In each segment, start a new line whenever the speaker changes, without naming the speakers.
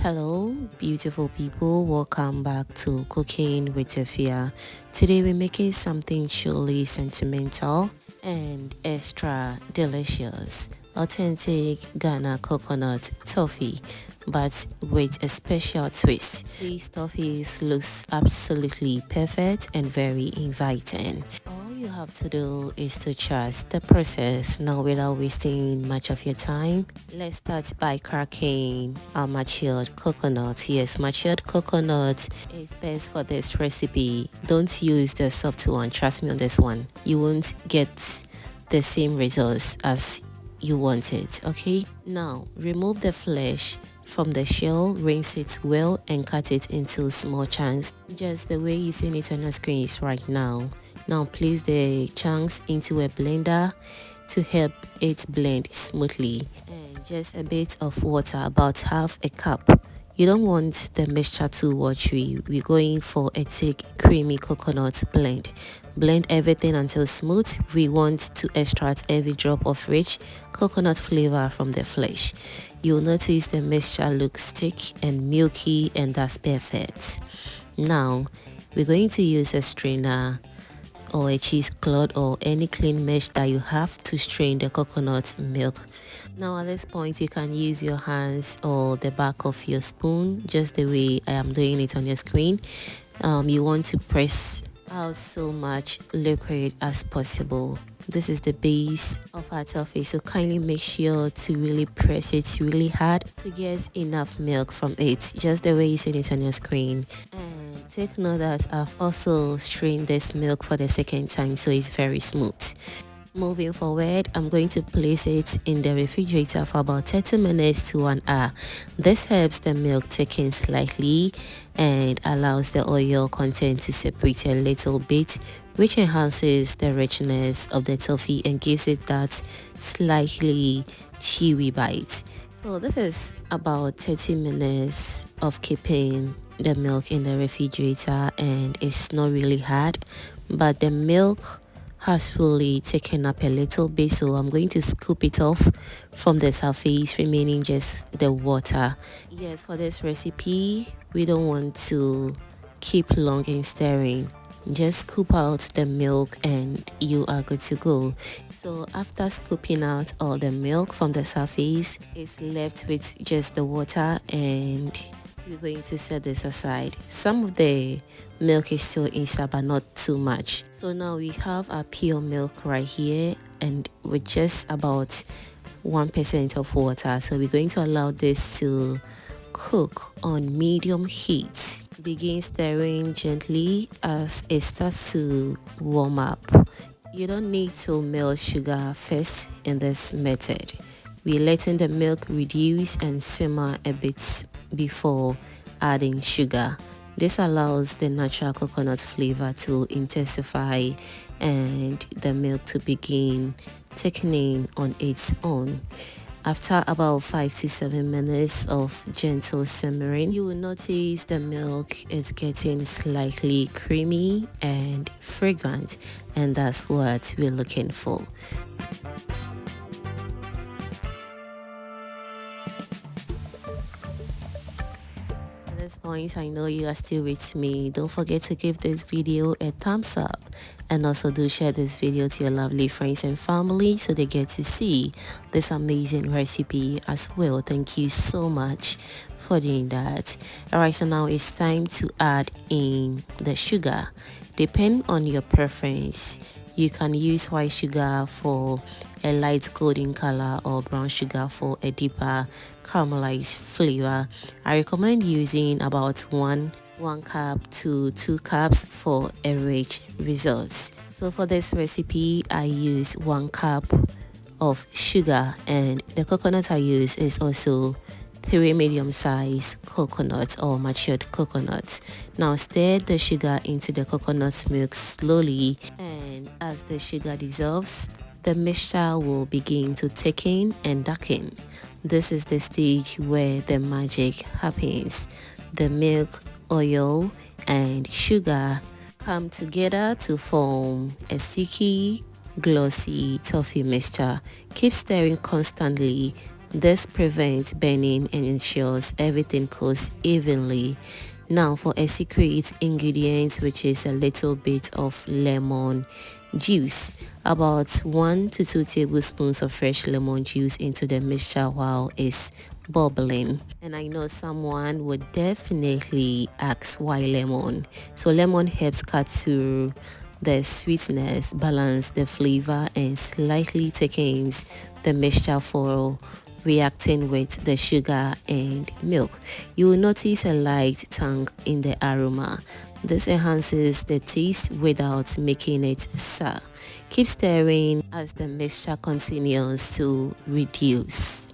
Hello, beautiful people. Welcome back to Cooking with Efya. Today we're making something truly sentimental and extra delicious. Authentic Ghana coconut toffee, but with a special twist. These toffees looks absolutely perfect and very inviting. All you have to do is to trust the process. Now, without wasting much of your time, let's start by cracking our matured coconut. Yes, matured coconut is best for this recipe. Don't use the soft one. Trust me on this one. You won't get the same results as you want it. Okay, now remove the flesh from the shell, rinse it well and cut it into small chunks, just the way you see it on the screen right now. Now place the chunks into a blender to help it blend smoothly, and just a bit of water, about half a cup. You don't want the mixture too watery. We're going for a thick creamy coconut blend. Blend everything until smooth. We want to extract every drop of rich coconut flavor from the flesh. You'll notice the mixture looks thick and milky, and that's perfect. Now we're going to use a strainer or a cheesecloth or any clean mesh that you have to strain the coconut milk. Now at this point you can use your hands or the back of your spoon, just the way I am doing it on your screen. You want to press out so much liquid as possible. This is the base of our toffee, so kindly make sure to really press it really hard to get enough milk from it, just the way you see it on your screen. And take note that I've also strained this milk for the second time, so it's very smooth. Moving forward, I'm going to place it in the refrigerator for about 30 minutes to 1 hour. This helps the milk thicken slightly and allows the oil content to separate a little bit, which enhances the richness of the toffee and gives it that slightly chewy bite. So this is about 30 minutes of keeping the milk in the refrigerator, and it's not really hard, but the milk has really taken up a little bit, so I'm going to scoop it off from the surface, remaining just the water. Yes, for this recipe we don't want to keep long in stirring. Just scoop out the milk and you are good to go. So after scooping out all the milk from the surface, it's left with just the water, and we're going to set this aside. Some of the milk is still inside, but not too much. So now we have our pure milk right here, and with just about 1% of water. So we're going to allow this to cook on medium heat. Begin stirring gently as it starts to warm up. You don't need to melt sugar first in this method. We're letting the milk reduce and simmer a bit before adding sugar. This allows the natural coconut flavor to intensify and the milk to begin thickening on its own. After about 5 to 7 minutes of gentle simmering, you will notice the milk is getting slightly creamy and fragrant, and that's what we're looking for. At this point, I know you are still with me. Don't forget to give this video a thumbs up, and also do share this video to your lovely friends and family so they get to see this amazing recipe as well. Thank you so much for doing that. Alright, so now it's time to add in the sugar. Depend on your preference. You can use white sugar for a light golden color or brown sugar for a deeper caramelized flavor. I recommend using about 1 cup to 2 cups for a rich results. So for this recipe I use 1 cup of sugar, and the coconut I use is also 3 medium-sized coconuts or matured coconuts. Now stir the sugar into the coconut milk slowly, and as the sugar dissolves, the mixture will begin to thicken and darken. This is the stage where the magic happens. The milk, oil, and sugar come together to form a sticky, glossy toffee mixture. Keep stirring constantly This prevents burning and ensures everything cooks evenly. Now for a secret ingredient, which is a little bit of lemon juice. About 1 to 2 tablespoons of fresh lemon juice into the mixture while it's bubbling. And I know someone would definitely ask why lemon. So lemon helps cut through the sweetness, balance the flavor, and slightly thickens the mixture for reacting with the sugar and milk. You will notice a light tang in the aroma. This enhances the taste without making it sour. Keep stirring as the mixture continues to reduce.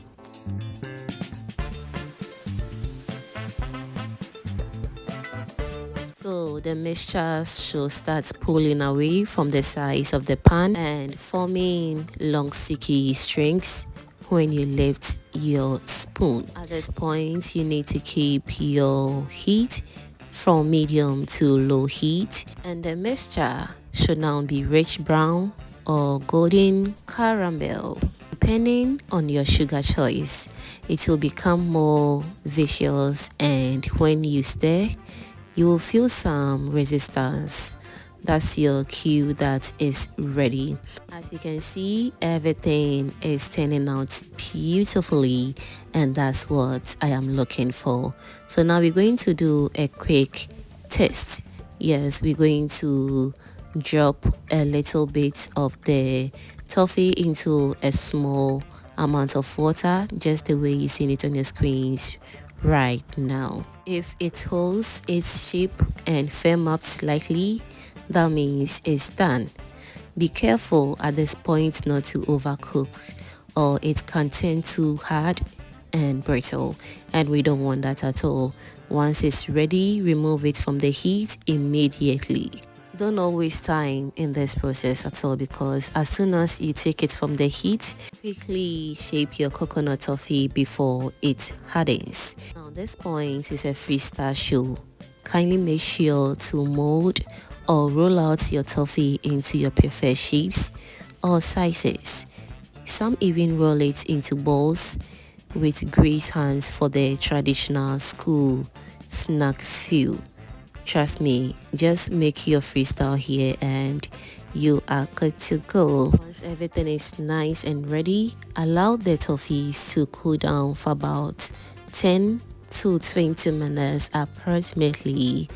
So the mixture should start pulling away from the sides of the pan and forming long sticky strings when you lift your spoon. At this point, you need to keep your heat from medium to low heat, and the mixture should now be rich brown or golden caramel. Depending on your sugar choice, it will become more viscous, and when you stir, you will feel some resistance. That's your cue that is ready. As you can see, everything is turning out beautifully, and that's what I am looking for. So now we're going to do a quick test. Yes, we're going to drop a little bit of the toffee into a small amount of water, just the way you see it on your screens right now. If it holds its shape and firm up slightly, that means it's done. Be careful at this point not to overcook, or it can turn too hard and brittle, and we don't want that at all. Once it's ready, remove it from the heat immediately. Do not waste time in this process at all, because as soon as you take it from the heat, quickly shape your coconut toffee before it hardens. Now this point is a freestyle show. Kindly make sure to mold or roll out your toffee into your preferred shapes or sizes. Some even roll it into balls with great hands for the traditional school snack feel. Trust me, just make your freestyle here and you are good to go. Once everything is nice and ready, allow the toffees to cool down for about 10 to 20 minutes approximately,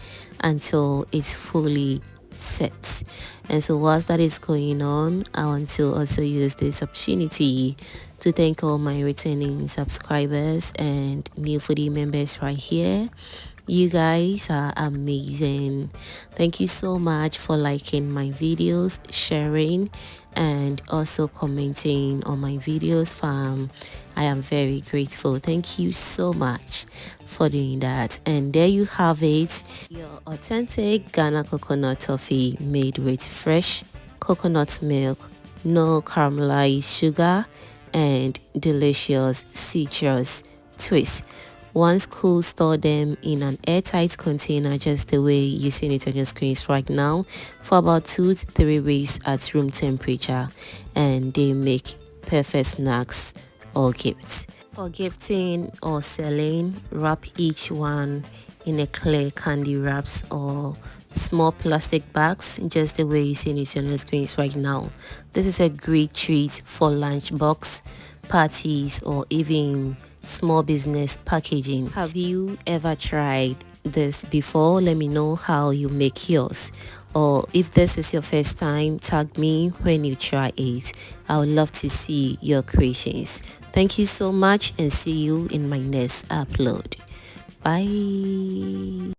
until it's fully set. And so whilst that is going on, I want to also use this opportunity to thank all my returning subscribers and new foodie members right here. You guys are amazing. Thank you so much for liking my videos, sharing, and also commenting on my videos, fam. I am very grateful. Thank you so much for doing that. And there you have it, your authentic Ghana coconut toffee made with fresh coconut milk, no caramelized sugar, and delicious citrus twist. Once cool, store them in an airtight container, just the way you see it on your screens right now, for about 2 to 3 weeks at room temperature, and they make perfect snacks or gifts. For gifting or selling, wrap each one in a clear candy wraps or small plastic bags, just the way you see it on your screens right now. This is a great treat for lunchbox, parties, or even small business packaging. Have you ever tried this before? Let me know how you make yours, or if this is your first time, tag me when you try it. I would love to see your creations. Thank you so much, and see you in my next upload. Bye.